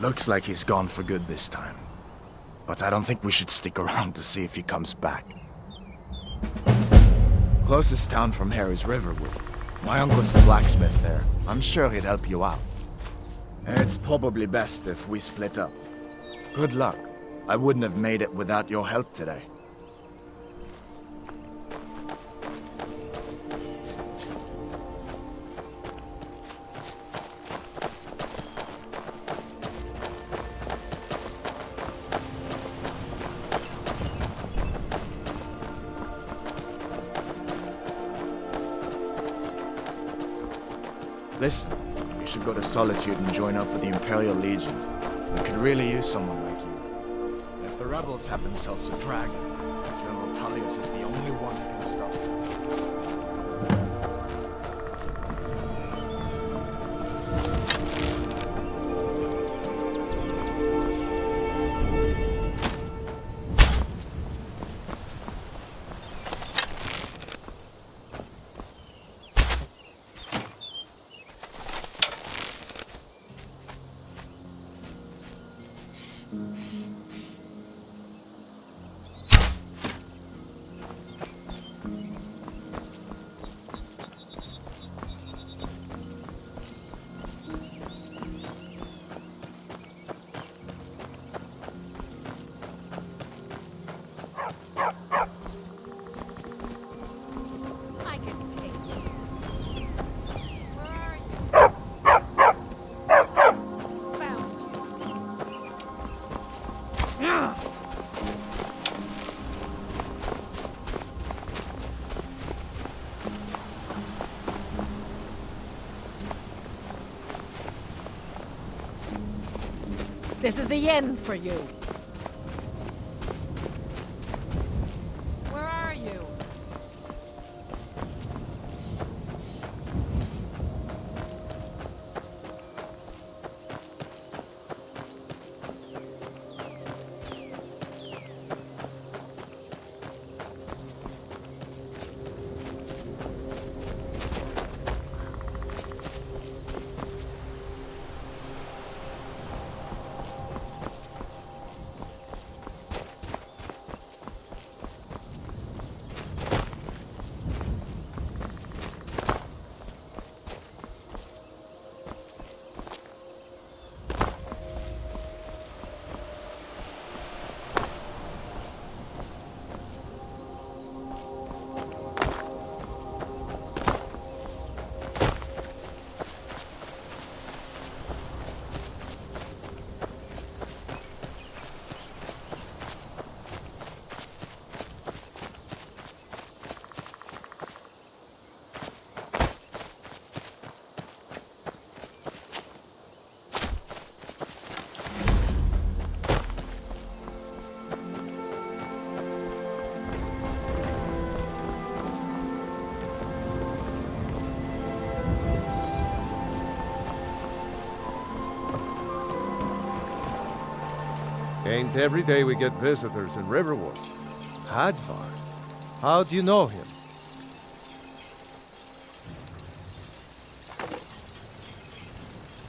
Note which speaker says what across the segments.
Speaker 1: Looks like he's gone for good this time. But I don't think we should stick around to see if he comes back. Closest town from here is Riverwood. My uncle's the blacksmith there. I'm sure he'd help you out. It's probably best if we split up. Good luck. I wouldn't have made it without your help today. Listen, you should go to Solitude and join up with the Imperial Legion. We could really use someone like you. If the rebels have themselves a dragon, General Tullius is the only one who can stop them.
Speaker 2: This is the end for you. Where are you?
Speaker 3: Ain't every day we get visitors in Riverwood. Hadvar? How do you know him?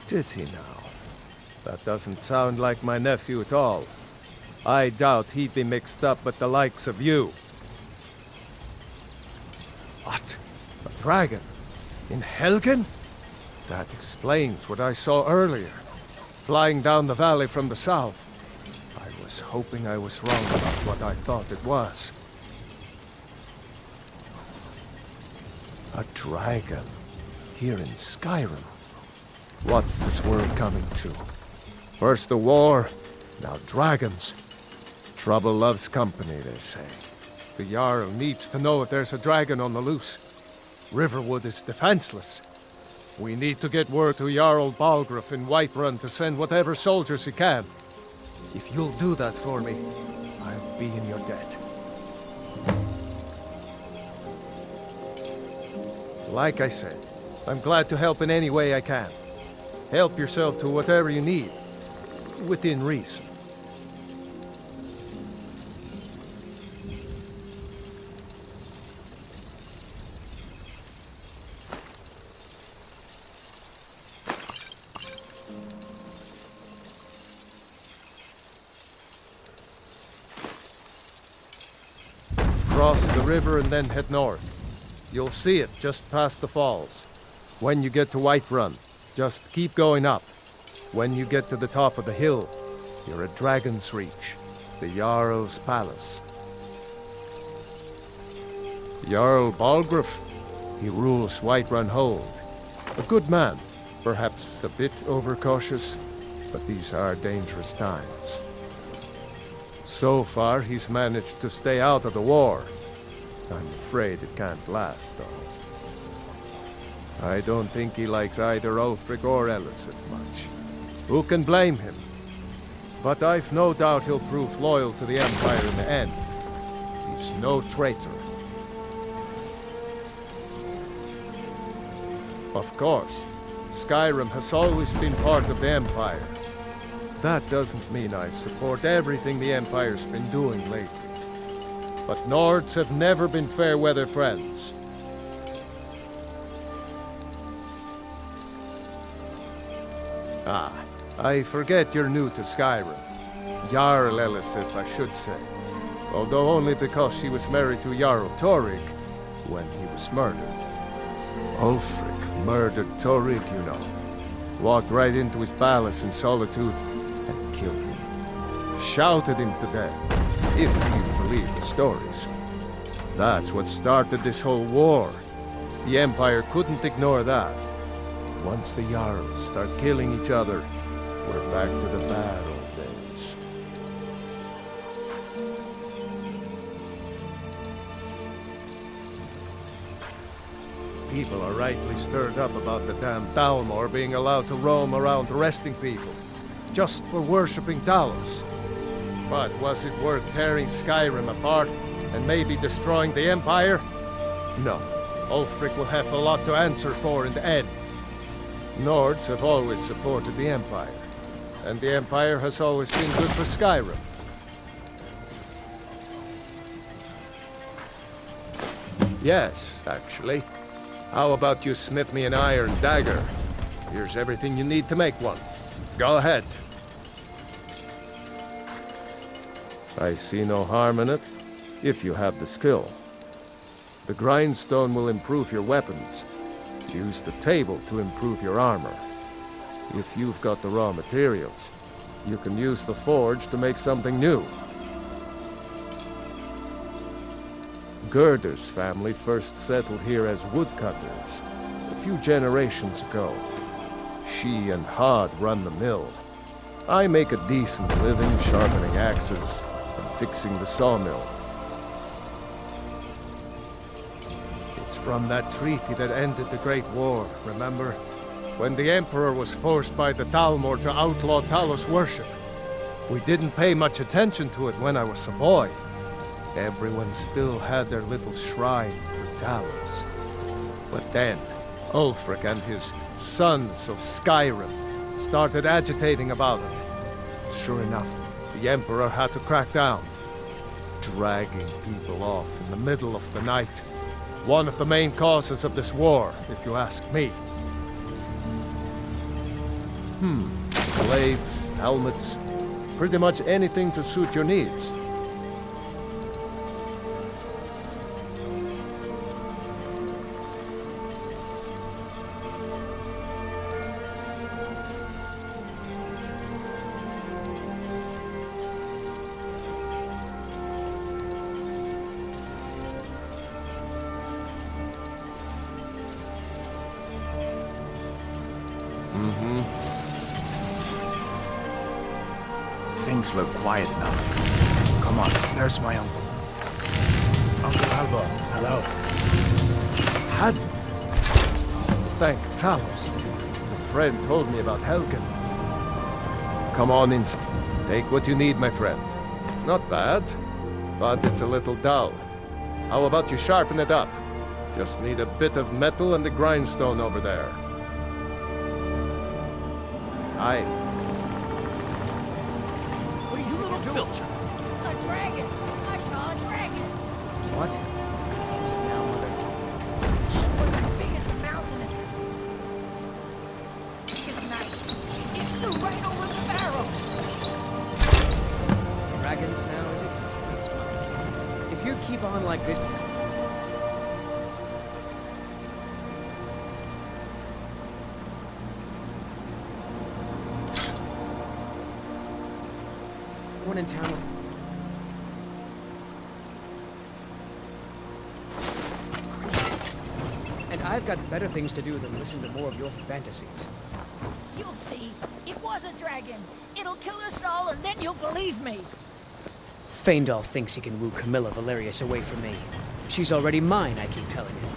Speaker 3: Did he now? That doesn't sound like my nephew at all. I doubt he'd be mixed up with the likes of you. What? A dragon? In Helgen? That explains what I saw earlier. Flying down the valley from the south. I was hoping I was wrong about what I thought it was. A dragon. Here in Skyrim. What's this world coming to? First the war, now dragons. Trouble loves company, they say. The Jarl needs to know if there's a dragon on the loose. Riverwood is defenseless. We need to get word to Jarl Balgruuf in Whiterun to send whatever soldiers he can. If you'll do that for me, I'll be in your debt. Like I said, I'm glad to help in any way I can. Help yourself to whatever you need, within reason. cross the river and then head north. You'll see it just past the falls. When you get to Whiterun, just keep going up. When you get to the top of the hill, you're at Dragon's Reach, the Jarl's palace. Jarl Balgruuf, he rules Whiterun Hold. A good man, perhaps a bit overcautious, but these are dangerous times. So far, he's managed to stay out of the war. I'm afraid it can't last, though. I don't think he likes either Ulfric or Elisif much. Who can blame him? But I've no doubt he'll prove loyal to the Empire in the end. He's no traitor. Of course, Skyrim has always been part of the Empire. That doesn't mean I support everything the Empire's been doing lately. But Nords have never been fair-weather friends. Ah, I forget you're new to Skyrim. Jarl Elisif, I should say. Although only because she was married to Jarl Torygg when he was murdered. Ulfric murdered Torygg, you know. Walked right into his palace in Solitude and killed him. Shouted him to death, if you believe the stories. That's what started this whole war. The Empire couldn't ignore that. Once the Jarls start killing each other, we're back to the bad old days. People are rightly stirred up about the damn Dalmor being allowed to roam around arresting people, just for worshipping Talos. But was it worth tearing Skyrim apart and maybe destroying the Empire? No. Ulfric will have a lot to answer for in the end. Nords have always supported the Empire, and the Empire has always been good for Skyrim. Yes, actually. How about you smith me an iron dagger? Here's everything you need to make one. Go ahead. I see no harm in it, if you have the skill. The grindstone will improve your weapons. Use the table to improve your armor. If you've got the raw materials, you can use the forge to make something new. Gerder's family first settled here as woodcutters a few generations ago. She and Hod run the mill. I make a decent living sharpening axes and fixing the sawmill. It's from that treaty that ended the Great War, remember? When the Emperor was forced by the Dalmor to outlaw Talos worship. We didn't pay much attention to it when I was a boy. Everyone still had their little shrine to Talos. But then, Ulfric and his sons of Skyrim started agitating about it. Sure enough, the Emperor had to crack down. Dragging people off in the middle of the night. One of the main causes of this war, if you ask me. Blades, helmets, pretty much anything to suit your needs.
Speaker 1: Things look quiet now. Come on, there's my uncle. Uncle Alba, hello.
Speaker 3: Had thank Talos. The friend told me about Helgen. Come on inside. Take what you need, my friend. Not bad, but it's a little dull. How about you sharpen it up? Just need a bit of metal and the grindstone over there. Aye.
Speaker 2: Filcher. A dragon! I saw a dragon!
Speaker 1: What? Is it now, Mother?
Speaker 2: It was as big as the mountain and... It's nice. It flew right over the barrel!
Speaker 4: Dragons now, is it? That's fine. If you're keep on like this... One in town... And I've got better things to do than listen to more of your fantasies.
Speaker 2: You'll see. It was a dragon. It'll kill us all, and then you'll believe me.
Speaker 4: Faendal thinks he can woo Camilla Valerius away from me. She's already mine, I keep telling him.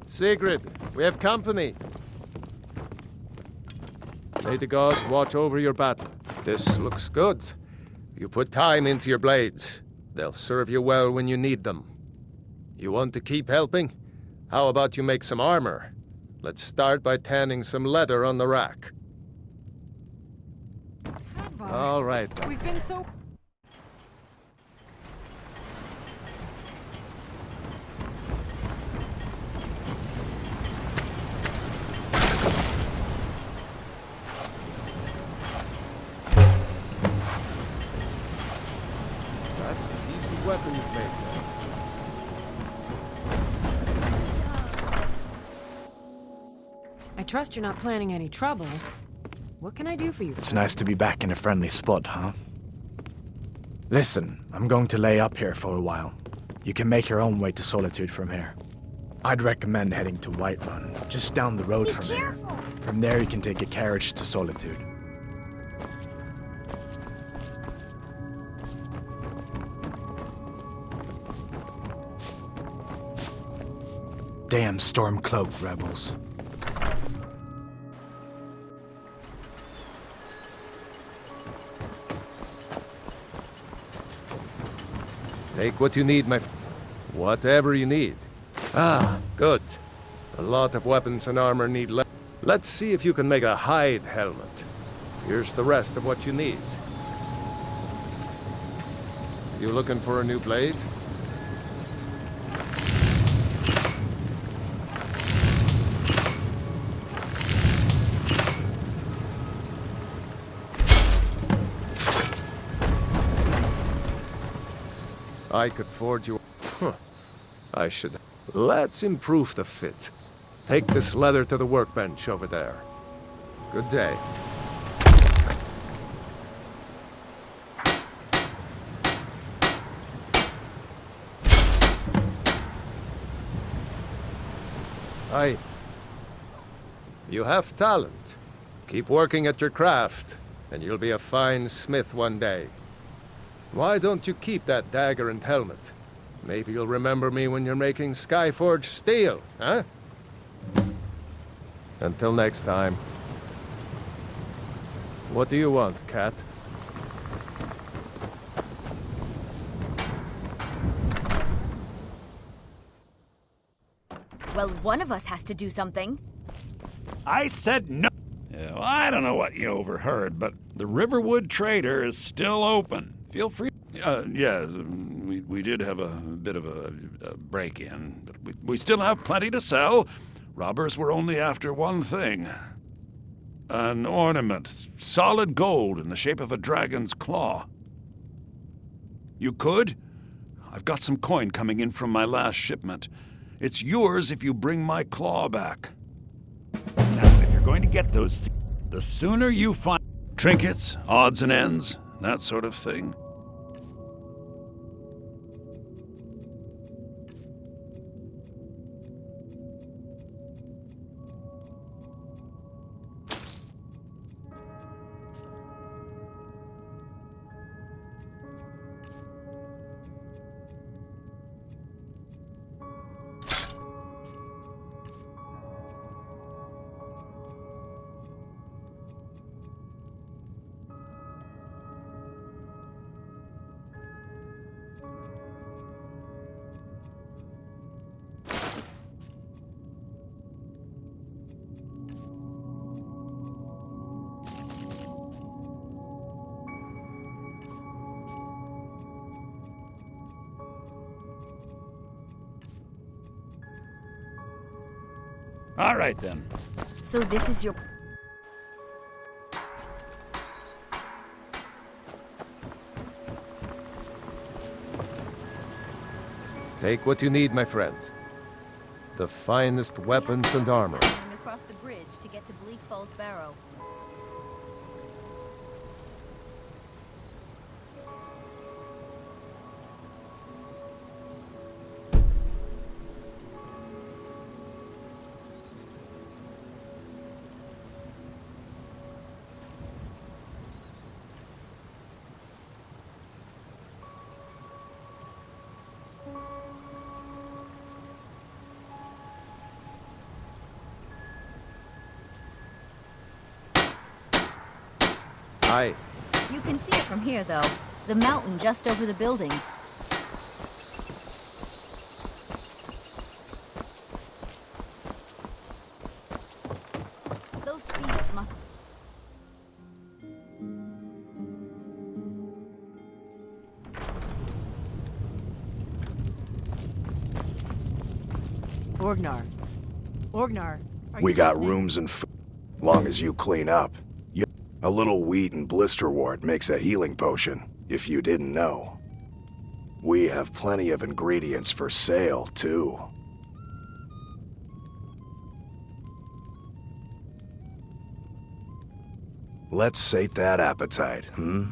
Speaker 3: Sigrid, we have company. May the gods watch over your battle. This looks good. You put time into your blades. They'll serve you well when you need them. You want to keep helping? How about you make some armor? Let's start by tanning some leather on the rack. All right.
Speaker 5: We've been so...
Speaker 3: That's a decent weapon you've made there.
Speaker 5: I trust you're not planning any trouble. What can I do for you?
Speaker 1: It's nice to be back in a friendly spot, huh? Listen, I'm going to lay up here for a while. You can make your own way to Solitude from here. I'd recommend heading to Whiterun, just down the road from here. From there you can take a carriage to Solitude. Damn Stormcloak rebels.
Speaker 3: Take what you need, whatever you need. Ah, good. A lot of weapons and armor need Let's see if you can make a hide helmet. Here's the rest of what you need. You looking for a new blade? I could forge you... I should... Let's improve the fit. Take this leather to the workbench over there. Good day. You have talent. Keep working at your craft, and you'll be a fine smith one day. Why don't you keep that dagger and helmet? Maybe you'll remember me when you're making Skyforged steel, huh? Until next time. What do you want, cat?
Speaker 6: Well, one of us has to do something.
Speaker 7: I said no. Yeah, well, I don't know what you overheard, but the Riverwood Trader is still open. Feel free. Yeah, we did have a bit of a break-in, but we still have plenty to sell. Robbers were only after one thing. An ornament, solid gold in the shape of a dragon's claw. You could? I've got some coin coming in from my last shipment. It's yours if you bring my claw back. Now, if you're going to get those things, the sooner you find trinkets, odds and ends, that sort of thing. All right, then.
Speaker 6: So this is your...
Speaker 3: Take what you need, my friend. The finest weapons and armor.
Speaker 6: Across the bridge to get to Bleak Falls Barrow.
Speaker 3: Aye.
Speaker 6: You can see it from here, though. The mountain just over the buildings. Those thieves must...
Speaker 2: Orgnar, are
Speaker 8: We
Speaker 2: you
Speaker 8: got
Speaker 2: listening?
Speaker 8: rooms and food. Long as you clean up. A little wheat and blister wart makes a healing potion, if you didn't know. We have plenty of ingredients for sale, too. Let's sate that appetite, hmm?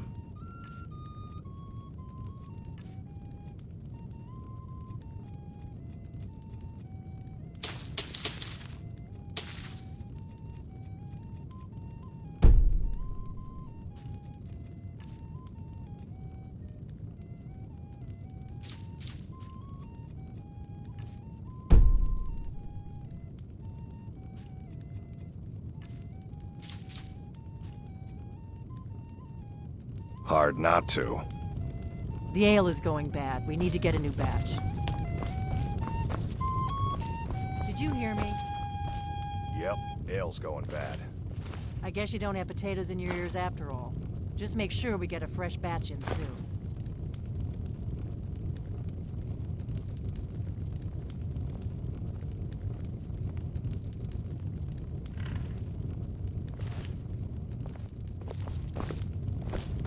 Speaker 8: Hard not to.
Speaker 2: The ale is going bad. We need to get a new batch. Did you hear me?
Speaker 8: Yep, ale's going bad.
Speaker 2: I guess you don't have potatoes in your ears after all. Just make sure we get a fresh batch in soon.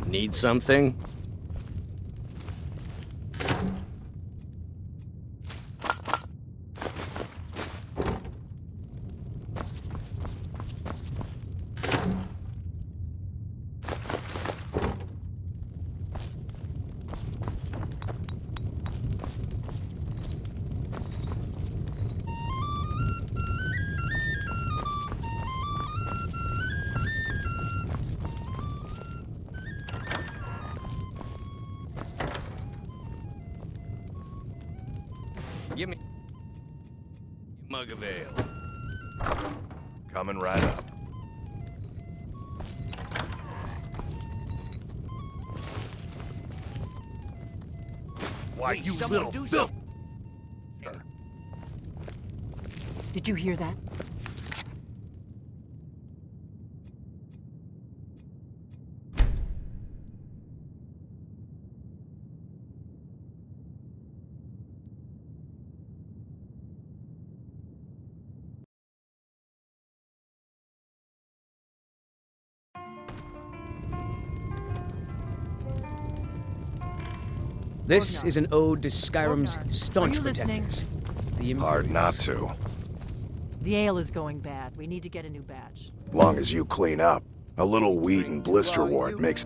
Speaker 3: Need something? Give me a mug of ale.
Speaker 8: Coming right up. Why, you little filth!
Speaker 2: Did you hear that?
Speaker 4: This is an ode to Skyrim's
Speaker 2: Orgnar,
Speaker 4: staunch
Speaker 2: are you listening?
Speaker 4: protectors. The
Speaker 8: Hard not
Speaker 4: Imperials.
Speaker 8: to.
Speaker 2: The ale is going bad. We need to get a new batch.
Speaker 8: Long as you clean up. A little wheat and blister wart makes...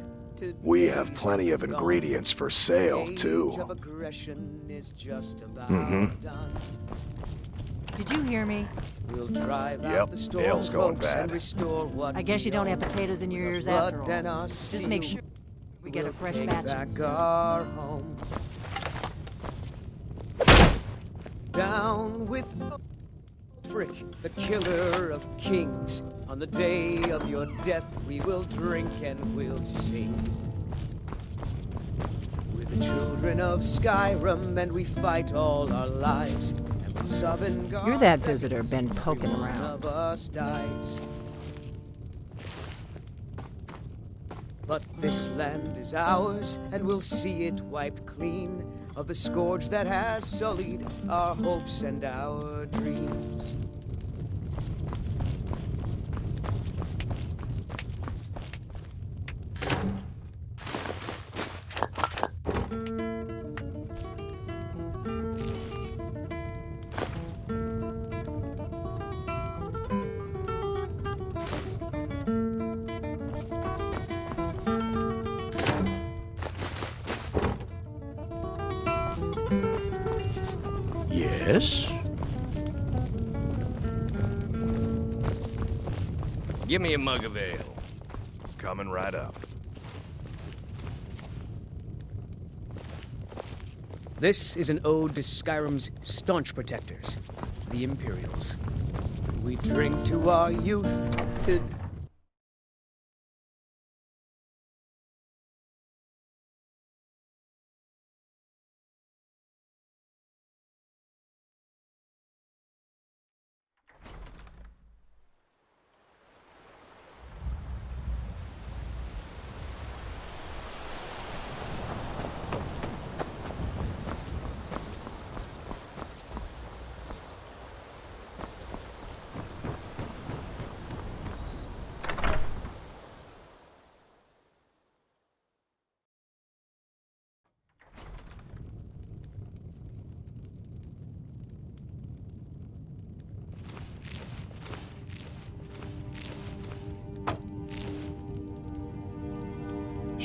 Speaker 8: We have plenty of ingredients for sale, too.
Speaker 2: Did you hear me?
Speaker 8: Yep, ale's going bad.
Speaker 2: I guess you don't have potatoes in your ears after all. Just make sure we get a fresh batch in soon.
Speaker 9: Down with Frick, the killer of kings. On the day of your death, we will drink and we'll sing. We're the children of Skyrim, and we fight all our lives. And when Sovngarde
Speaker 2: You're that visitor been poking
Speaker 9: one
Speaker 2: around.
Speaker 9: of us dies. But this land is ours, and we'll see it wiped clean of the scourge that has sullied our hopes and our dreams.
Speaker 3: Yes?
Speaker 10: Give me a mug of ale.
Speaker 8: Coming right up.
Speaker 4: This is an ode to Skyrim's staunch protectors, the Imperials.
Speaker 9: We drink to our youth, to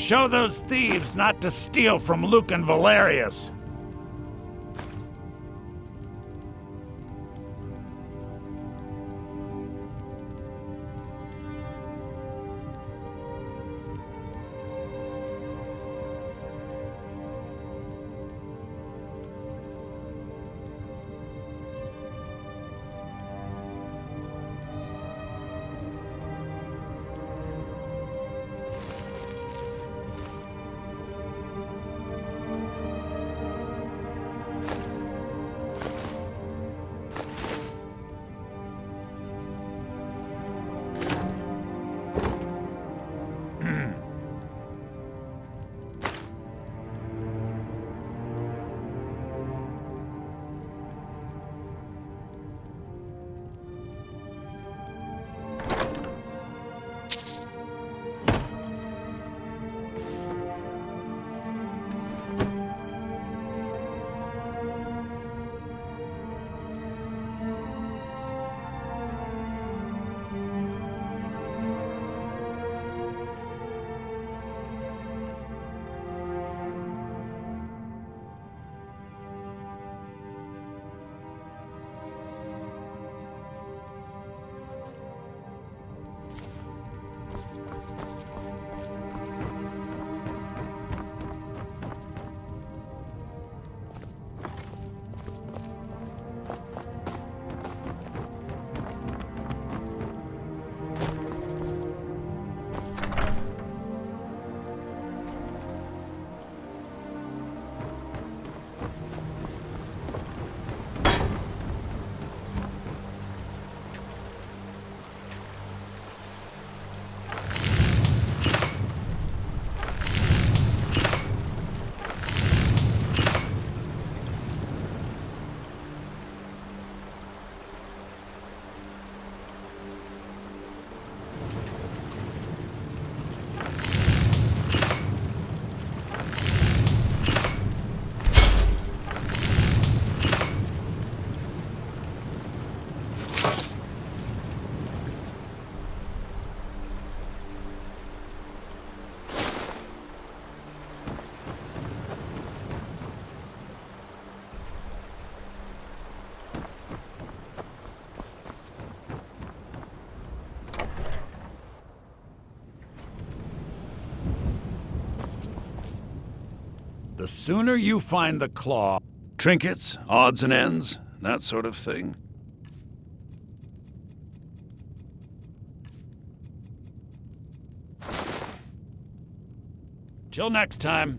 Speaker 7: Show those thieves not to steal from Luke and Valerius. The sooner you find the claw, trinkets, odds and ends, that sort of thing. Till next time.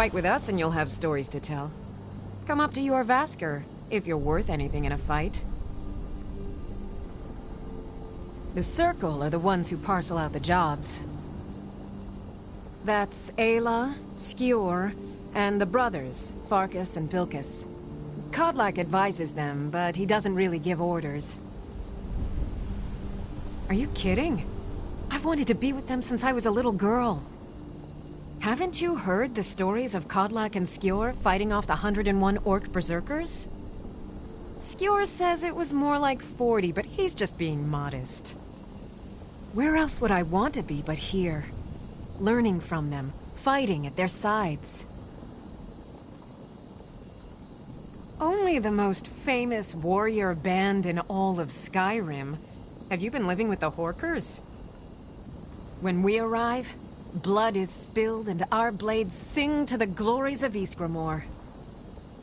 Speaker 5: Fight with us and you'll have stories to tell. Come up to your Vasker, if you're worth anything in a fight. The Circle are the ones who parcel out the jobs. That's Ayla, Skjor, and the brothers, Farkas and Vilkas. Kodlak advises them, but he doesn't really give orders. Are you kidding? I've wanted to be with them since I was a little girl. Haven't you heard the stories of Kodlak and Skjor fighting off the 101 orc berserkers? Skjor says it was more like 40, but he's just being modest. Where else would I want to be but here? Learning from them, fighting at their sides. Only the most famous warrior band in all of Skyrim. Have you been living with the Horkers? When we arrive, blood is spilled and our blades sing to the glories of Ysgramor.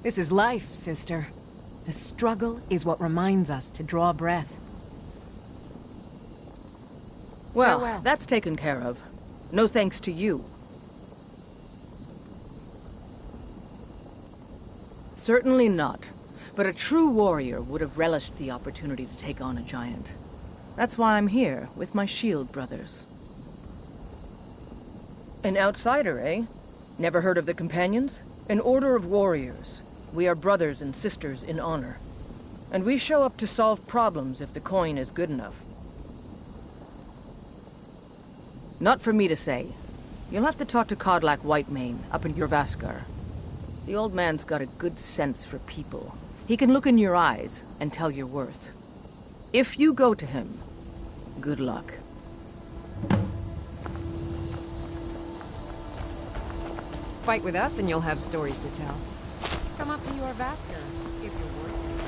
Speaker 5: This is life, sister. The struggle is what reminds us to draw breath.
Speaker 11: Well,
Speaker 5: Farewell.
Speaker 11: that's taken care of. No thanks to you. Certainly not. But a true warrior would have relished the opportunity to take on a giant. That's why I'm here, with my shield brothers. An outsider, eh? Never heard of the Companions? An order of warriors. We are brothers and sisters in honor. And we show up to solve problems if the coin is good enough. Not for me to say. You'll have to talk to Kodlak Whitemane up in your Vaskar. The old man's got a good sense for people. He can look in your eyes and tell your worth. If you go to him, good luck.
Speaker 5: Fight with us and you'll have stories to tell. Come up to your Vasker, if you're worth it.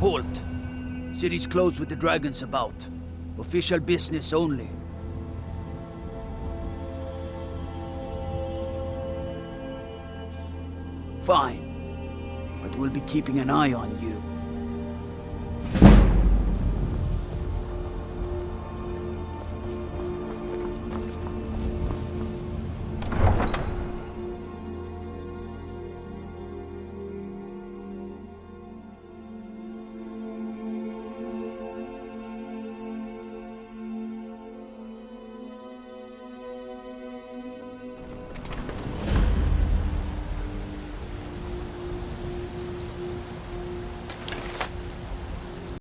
Speaker 12: Halt. City's closed with the dragons about. Official business only. Fine. But we'll be keeping an eye on you.